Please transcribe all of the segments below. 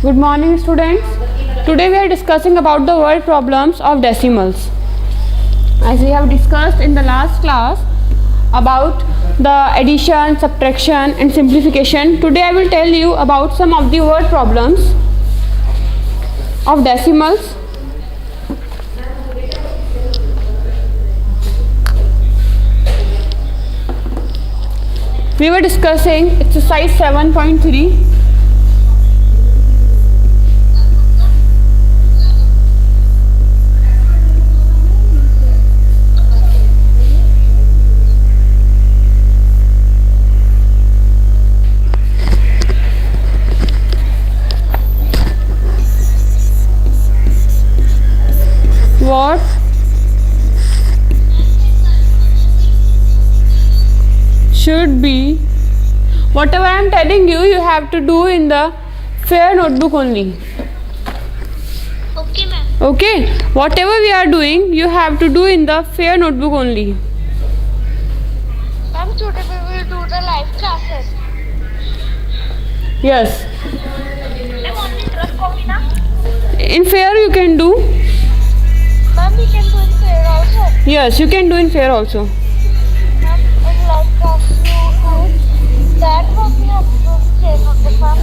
Good morning, students. Today we are discussing about the word problems of decimals. As we have discussed in the last class about the addition, subtraction and simplification, today I will tell you about some of the word problems of decimals. We were discussing exercise 7.3. What should be, whatever I am telling you, you have to do in the fair notebook only. Okay, ma'am. Okay, whatever we are doing, you have to do in the fair notebook only. Ma'am, today we will do the live classes. Yes, Ma'am, only dress copy na? in fair you can do. Ma'am, we can do in fair also. Yes, you can do in fair also. Ma'am, in live class you do that what we have to do in fair notebook, ma'am.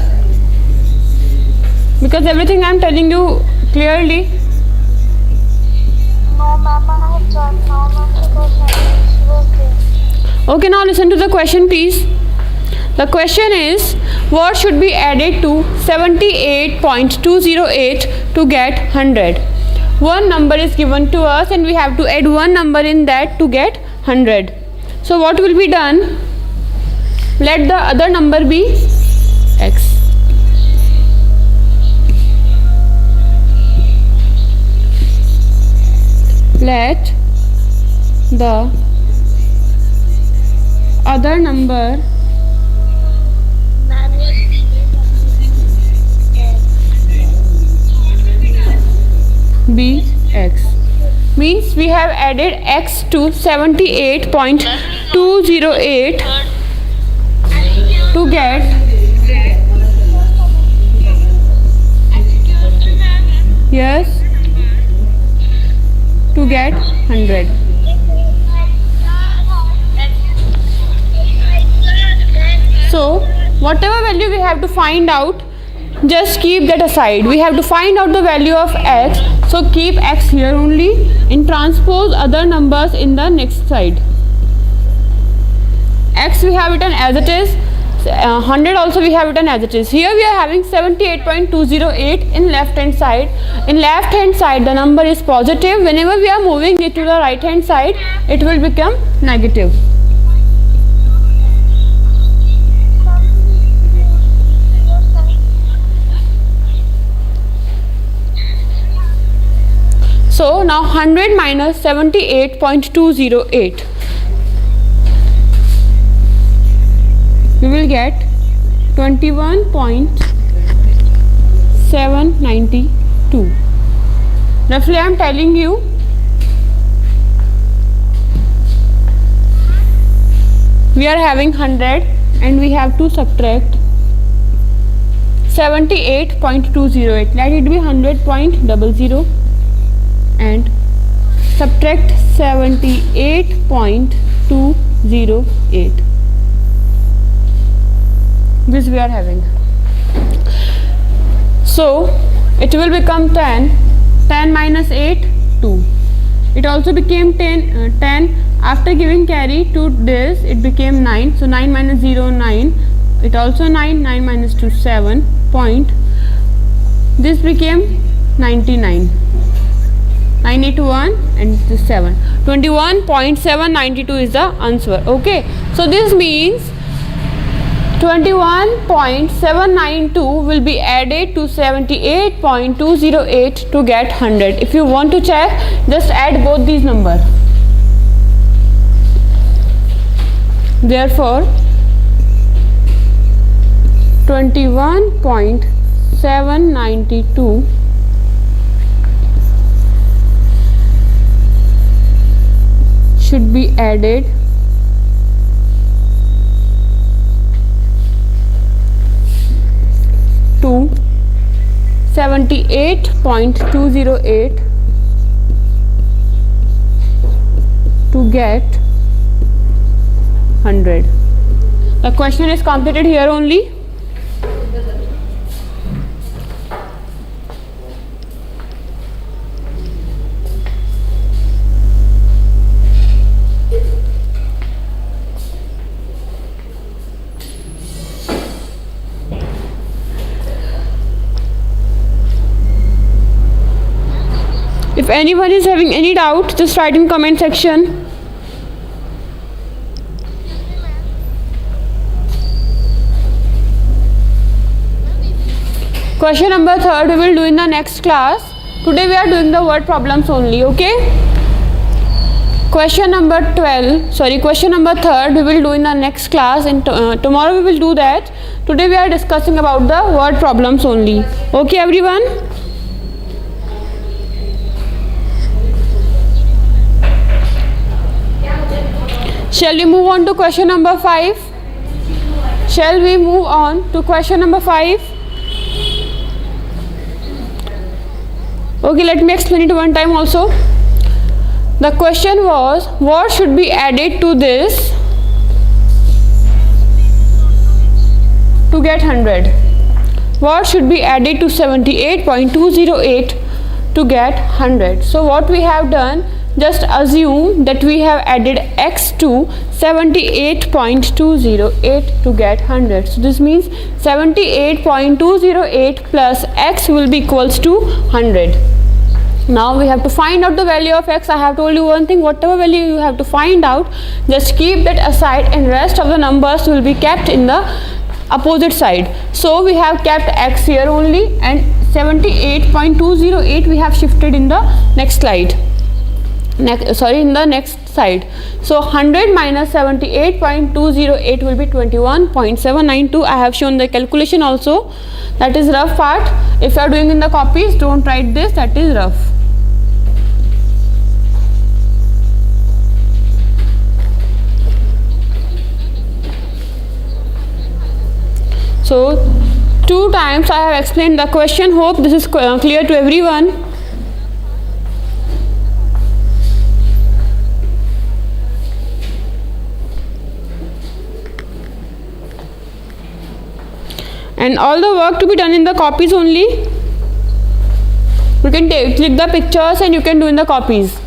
Because everything I am telling you clearly. No, ma'am, I have joined now, ma'am, because my teacher was there. Okay, now listen to the question, please. The question is, what should be added to 78.208 to get 100? One number is given to us and we have to add one number in that to get 100. So what will be done? Let the other number be x. Let the other number Ma'am, be x. Means we have added x to 78.208 to get yes to get 100. So whatever value we have to find out, just keep that aside. We have to find out the value of x, so keep x here only and transpose other numbers in the next side. X we have written as it is, 100 also we have written as it is. Here we are having 78.208 in left hand side. In left hand side the number is positive. Whenever we are moving it to the right hand side, it will become negative. So now 100 minus 78.208. We will get 21.792. Roughly I am telling you. We are having 100 and we have to subtract 78.208. Let it be 100.00 and subtract 78.208. This we are having. So it will become 10. 10 minus 8, 2. It also became 10. After giving carry to this, it became 9. So 9 minus 0, 9. It also 9. 9 minus 2, 7. Point. This became 99. 981 and this 7. 21.792 is the answer. Okay. So this means 21.792 will be added to 78.208 to get 100. If you want to check, just add both these numbers. Therefore, 21.792 should be added to 78.208 to get 100. The question is completed here only. If anyone is having any doubt, just write in comment section. Question number 3 we will do in the next class. Today we are doing the word problems only, okay? Question number 3 we will do in the next class, and tomorrow we will do that. Today we are discussing about the word problems only. Okay everyone? Shall we move on to question number 5? Shall we move on to question number 5? Okay, let me explain it one time also. The question was, what should be added to this to get 100? What should be added to 78.208 to get 100? So what we have done, just assume that we have added x to 78.208 to get 100. So this means 78.208 plus x will be equals to 100. Now we have to find out the value of x. I have told you one thing, whatever value you have to find out, just keep that aside and rest of the numbers will be kept in the opposite side. So we have kept x here only, and 78.208 we have shifted in the next slide. In the next side. So 100 minus 78.208 will be 21.792. I have shown the calculation also. That is rough part. If you are doing in the copies, don't write this, that is rough. So 2 times I have explained the question. Hope this is clear to everyone. And all the work to be done in the copies only. You can click the pictures and you can do in the copies.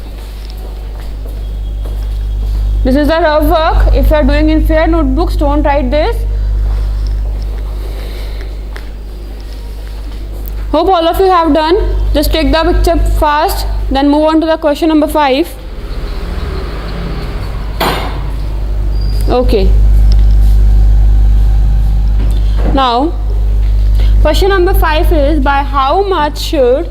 This is the rough work. If you are doing in fair notebooks, don't write this. Hope all of you have done. Just take the picture fast, then move on to the question number 5. Okay. Now, question number 5 is, by how much should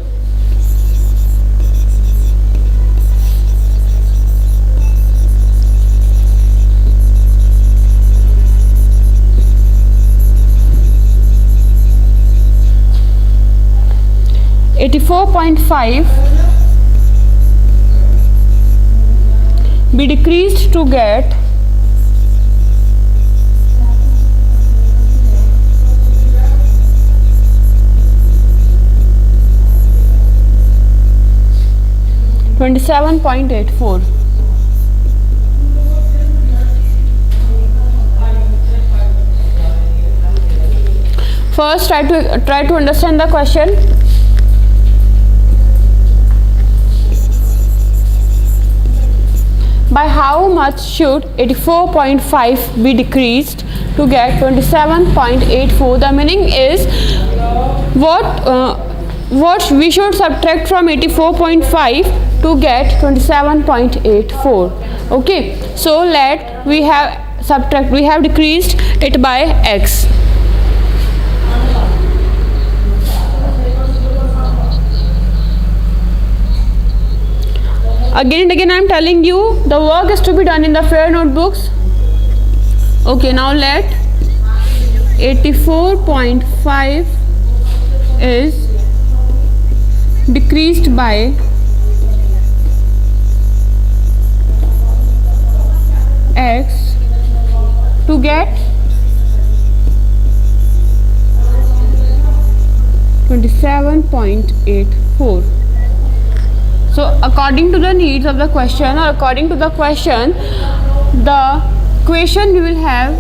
$84.5 be decreased to get 27.84. First, try to understand the question. By how much should 84.5 be decreased to get 27.84? The meaning is what we should subtract from 84.5 to get 27.84. Okay, so we have decreased it by x. Again and again I am telling you, the work is to be done in the fair notebooks. Okay, now let 84.5 is decreased by x to get 27.84. So according to the needs of the question, or according to the question, the equation we will have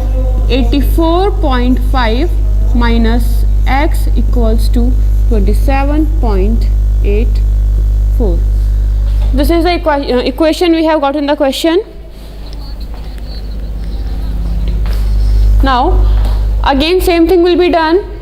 84.5 minus x equals to 27.84. This is the equation we have got in the question. Now again same thing will be done.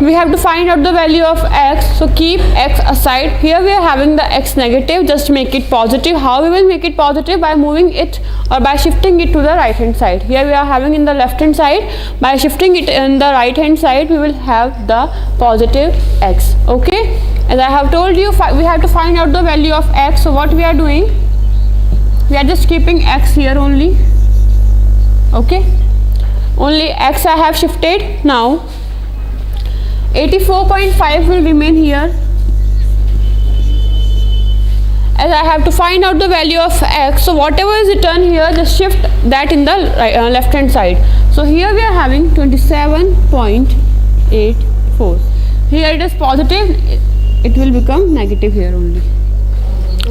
We have to find out the value of x, so keep x aside. Here we are having the x negative, just make it positive. How we will make it positive? By moving it or by shifting it to the right hand side. Here we are having in the left hand side, by shifting it in the right hand side we will have the positive x. Okay, as I have told you, we have to find out the value of x. So what we are doing, we are just keeping x here only. Okay, only x I have shifted. Now 84.5 will remain here. As I have to find out the value of x, so whatever is written here, just shift that in the left hand side. So here we are having 27.84. Here it is positive, it will become negative here only.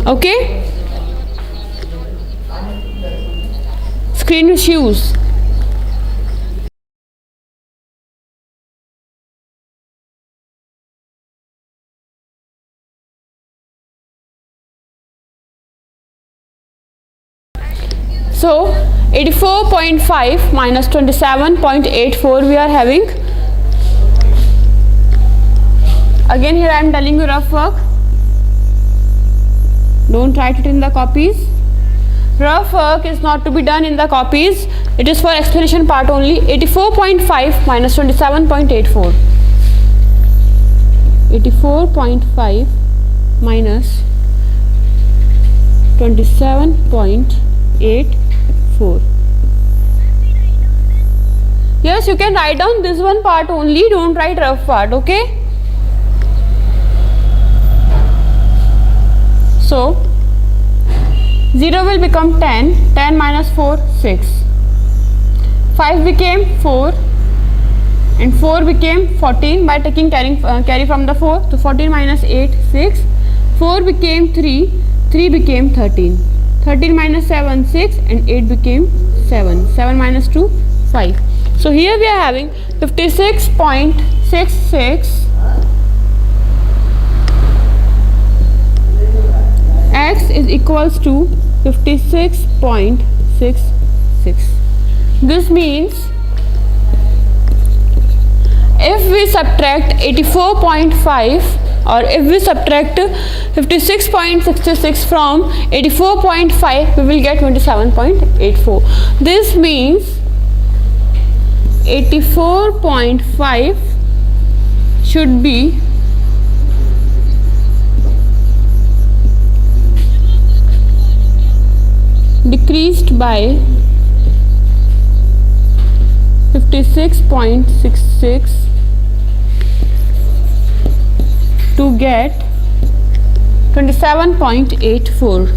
Okay, screen issues. So 84.5 minus 27.84 we are having. Again here I am telling you rough work. Don't write it in the copies. Rough work is not to be done in the copies. It is for explanation part only. 84.5 minus 27.84. 84.5 minus 27.84. Yes, you can write down this one part only, don't write rough part. Okay, so 0 will become 10. 10 minus 4, 6. 5 became 4 and 4 became 14 by taking carry from the 4. So 14 minus 8, 6. 4 became 3. 3 became 13. 13 minus 7, 6, and 8 became 7. 7 minus 2, 5. So here we are having 56.66. X is equals to 56.66. This means if we subtract 84.5 or if we subtract 56.66 from 84.5, we will get 27.84. This means 84.5 should be decreased by 56.66 to get 27.84.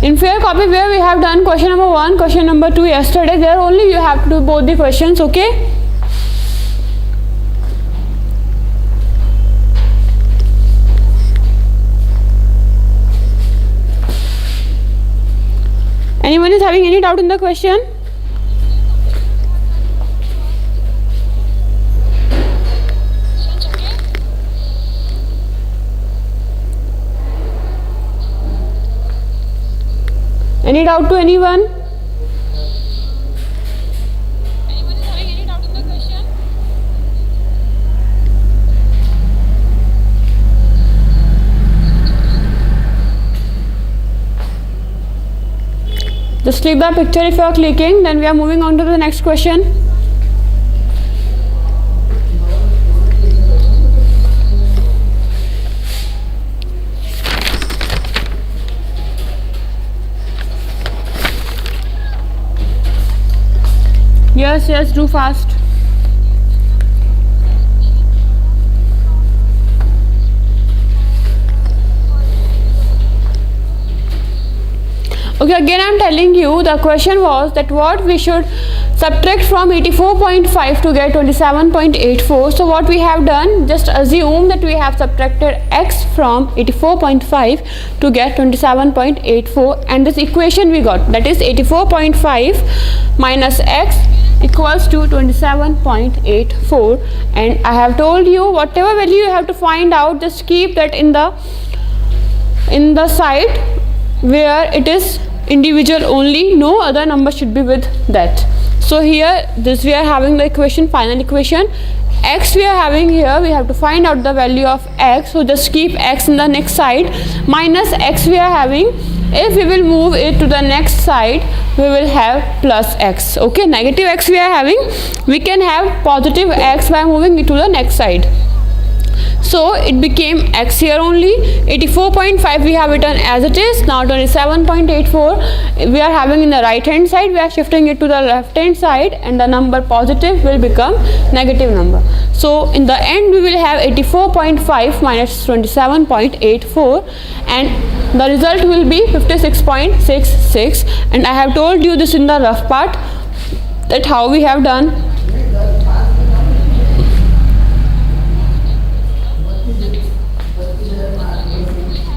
In fair copy where we have done question number 1, question number 2 yesterday, there only you have to do both the questions. Okay, anyone is having any doubt in the question? Any doubt to anyone? Anyone is having any doubt in the question? Just click the picture if you are clicking, then we are moving on to the next question. Yes, do fast. Okay, again I am telling you, the question was that what we should subtract from 84.5 to get 27.84. So what we have done, just assume that we have subtracted x from 84.5 to get 27.84, and this equation we got, that is 84.5 minus x equals to 27.84. and I have told you, whatever value you have to find out, just keep that in the side where it is individual only, no other number should be with that. So here this we are having the equation, final equation. X we are having here, we have to find out the value of x, so just keep x in the next side, minus x we are having. If we will move it to the next side, we will have plus x. Okay, negative x we are having, we can have positive x by moving it to the next side. So it became x here only. 84.5 we have written as it is. Now 27.84 we are having in the right hand side, we are shifting it to the left hand side, and the number positive will become negative number. So in the end we will have 84.5 minus 27.84, and the result will be 56.66. and I have told you this in the rough part, that how we have done.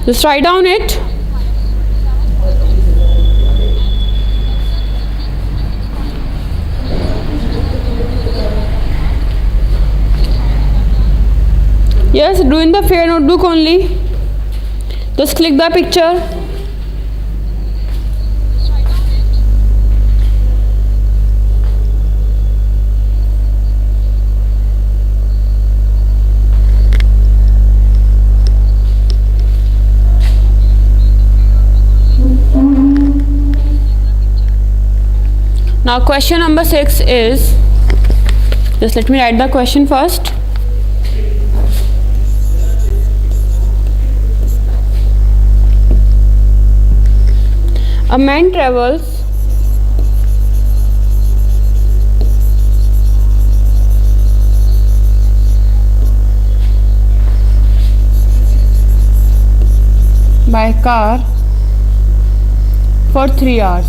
Just write down it. Yes, do in the fair notebook only. Just click the picture. Now question number 6 is, just let me write the question first. A man travels by car for 3 hours.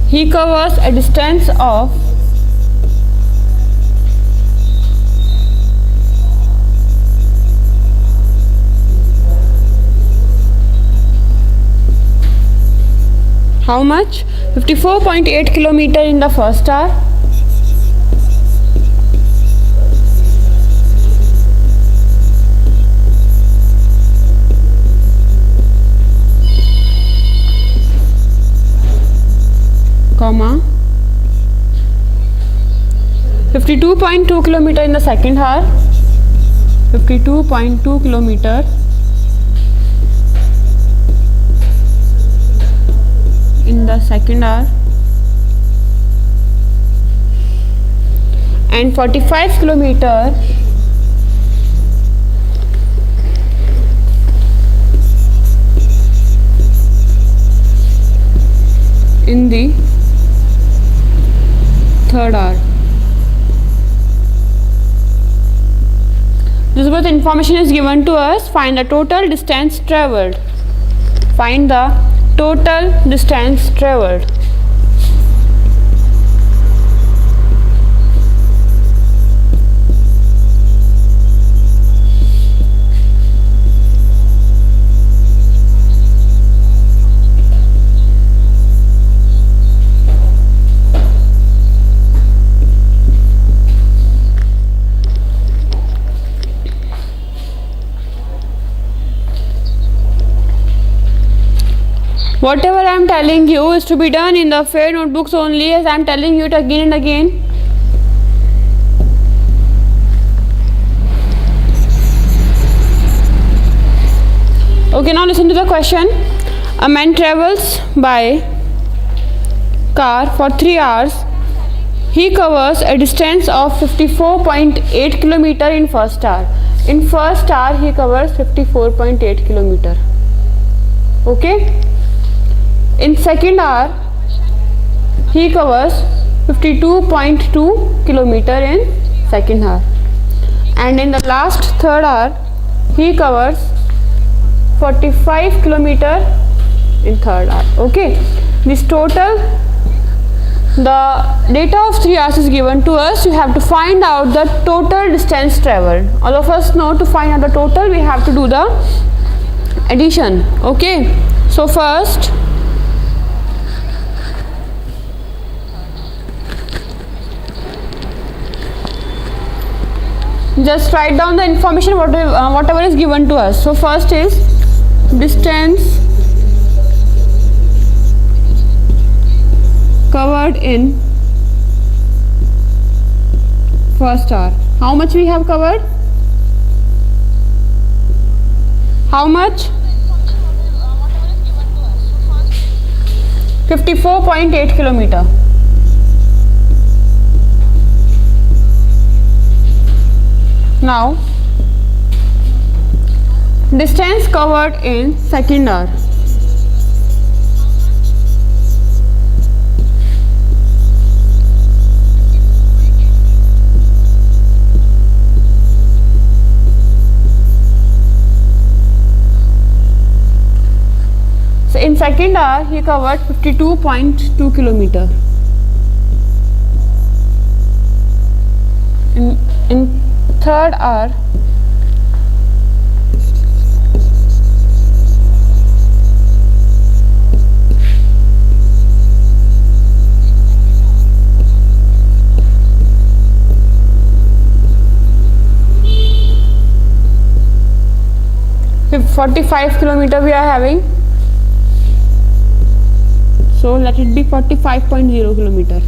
He covers a distance of how much? 54.8 kilometer in the first hour, comma 52.2 kilometer in the second hour, 52.2 kilometer in the second hour, and 45 kilometer in the third hour. This much information is given to us. Find the total distance traveled. Find the total distance traveled. Whatever I am telling you is to be done in the fair notebooks only, as I am telling you it again and again. Okay, now listen to the question. A man travels by car for 3 hours. He covers a distance of 54.8 kilometer in first hour. In first hour he covers 54.8 kilometer. Okay. In second hour he covers 52.2 kilometer in second hour, and in the last third hour he covers 45 kilometer in third hour. Okay, this total, the data of 3 hours is given to us. You have to find out the total distance traveled. All of us know to find out the total we have to do the addition. Okay, so first just write down the information whatever is given to us. So first is distance covered in first hour. How much we have covered? How much? 54.8 kilometer. Now distance covered in second hour. So in second hour he covered 52.2 kilometer. In third hour if 45 kilometer we are having, so let it be 45.0 kilometer.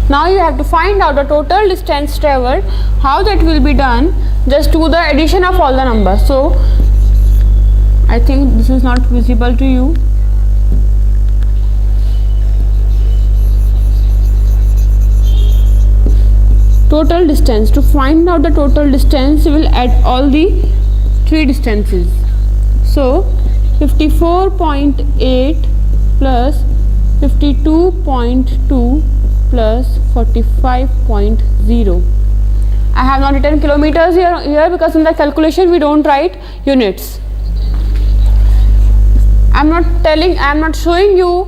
Now you have to find out the total distance traveled. How that will be done? Just do the addition of all the numbers. So I think this is not visible to you. Total distance. To find out the total distance, we will add all the 3 distances. So 54.8 plus 52.2 plus 45.0. I have not written kilometers here because in the calculation we don't write units. I am not showing you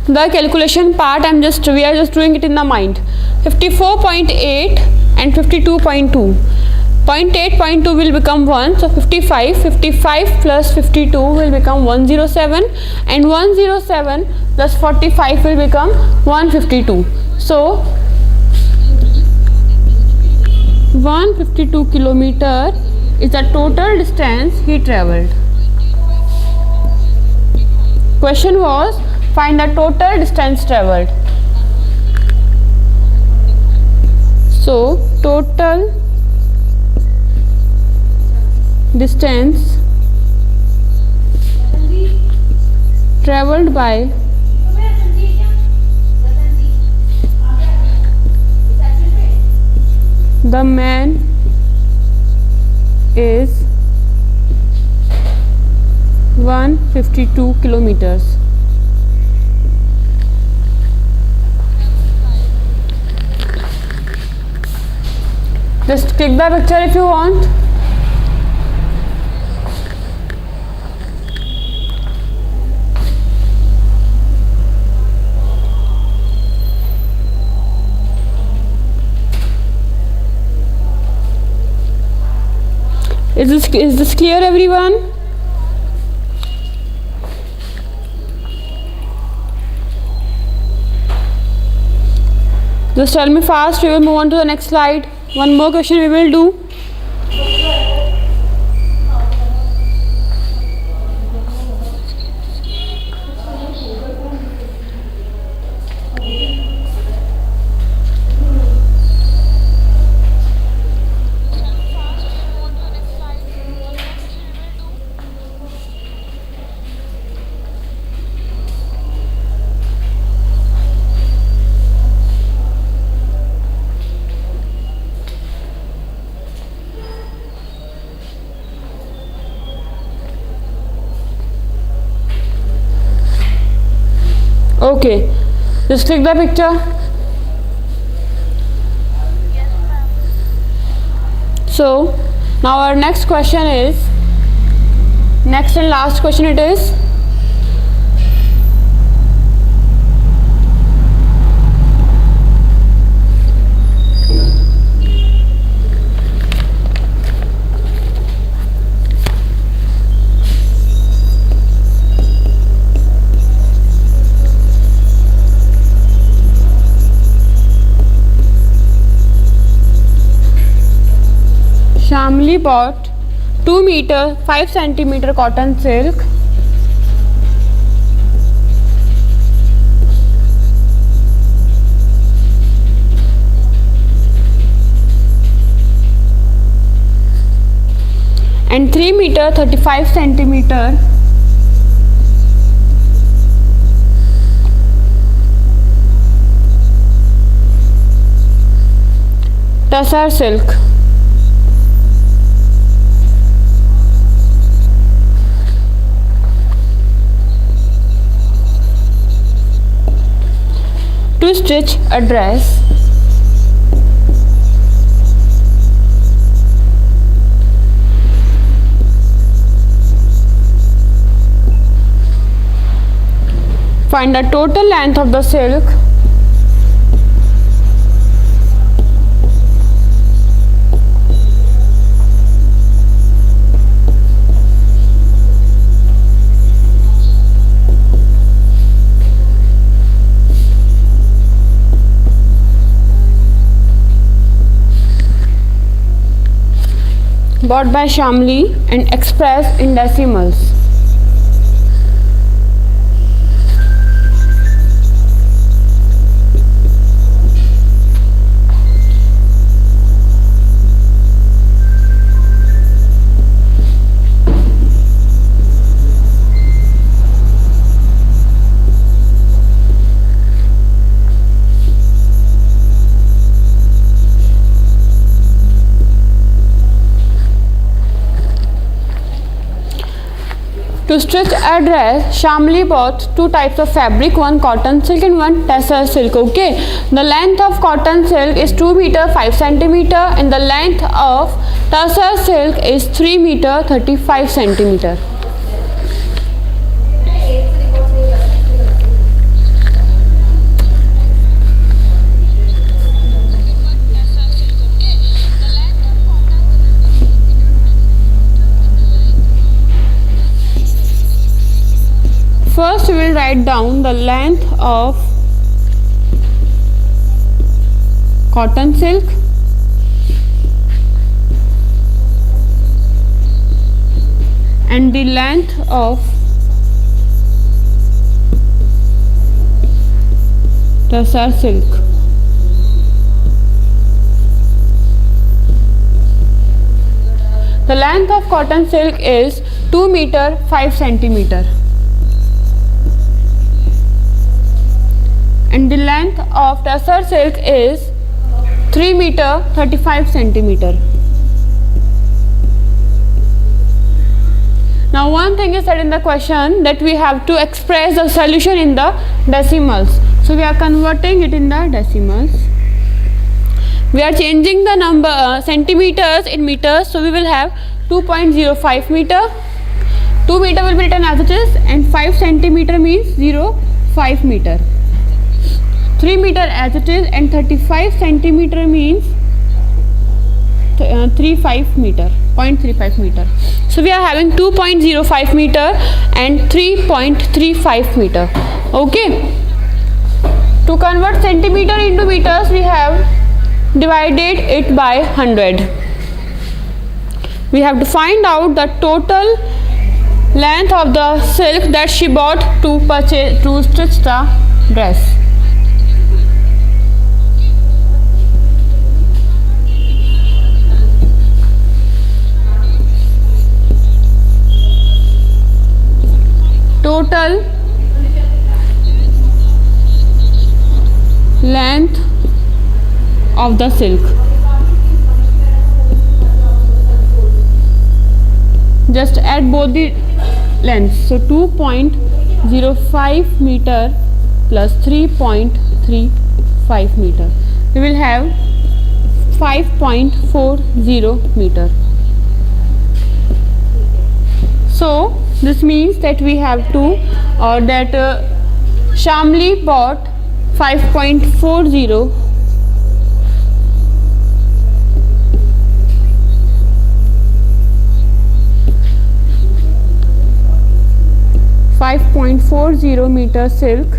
the calculation part. We are just doing it in the mind. 54.8 and 52.2. 0.8.2 will become 1, so 55 plus 52 will become 107, and 107 plus 45 will become 152. So 152 kilometer is the total distance he travelled. Question was find the total distance travelled. So total distance travelled by the man is 152 kilometers. Just click the picture if you want. Is this clear, everyone? Just tell me fast. We will move on to the next slide. One more question we will do. Okay, just click the picture. So now our next question is, next and last question it is, Shamli bought 2 meter 5 centimeter cotton silk and 3 meter 35 centimeter tussar silk. To stitch a dress, find the total length of the silk bought by Shamli and expressed in decimals. To stitch a dress, Shamli bought 2 types of fabric, one cotton silk and one tussar silk. Okay, the length of cotton silk is 2 meter 5 centimeter and the length of tussar silk is 3 meter 35 centimeter. First we will write down the length of cotton silk and the length of tussar silk. The length of cotton silk is 2 meter 5 centimeter. And the length of tussar silk is 3 meter 35 centimeter. Now one thing is said in the question that we have to express the solution in the decimals. So we are converting it in the decimals. We are changing the number centimeters in meters. So we will have 2.05 meter. 2 meter will be written as it is and 5 centimeter means 0.5 meter. 3 meter as it is and 35 centimeter means 35 meter, 0.35 meter. So we are having 2.05 meter and 3.35 meter. Okay. To convert centimeter into meters, we have divided it by 100. We have to find out the total length of the silk that she bought to stitch the dress. Total length of the silk. Just add both the lengths. So 2.05 meter plus 3.35 meter. We will have 5.40 meter. So this means that we have to, or that Shamli bought 5.40 5.40 meter silk.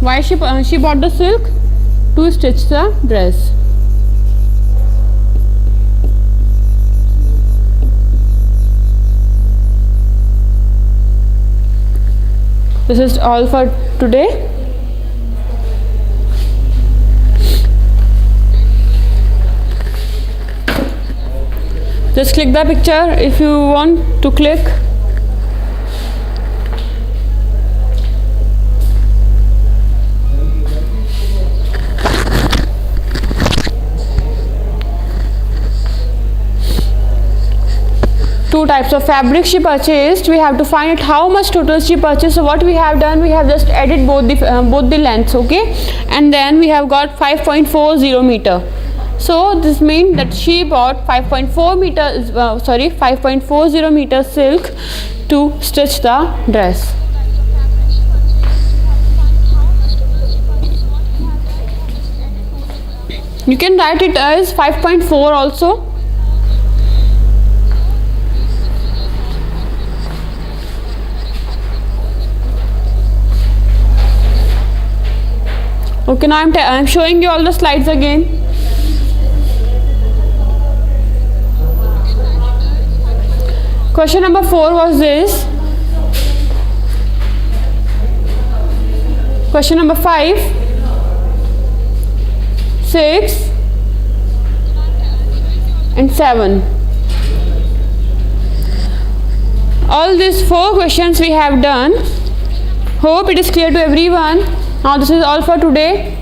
Why she bought the silk? To stitch the dress. This is all for today. Just click the picture if you want to click. Two types of fabric she purchased. We have to find out how much total she purchased. So what we have done, we have just added both the lengths, okay, and then we have got 5.40 meter. So this means that she bought 5.40 meter silk to stitch the dress. You can write it as 5.4 also. Okay, now I'm showing you all the slides again. Question number 4 was this. Question number 5, 6 and 7. All these 4 questions we have done. Hope it is clear to everyone. Now this is all for today.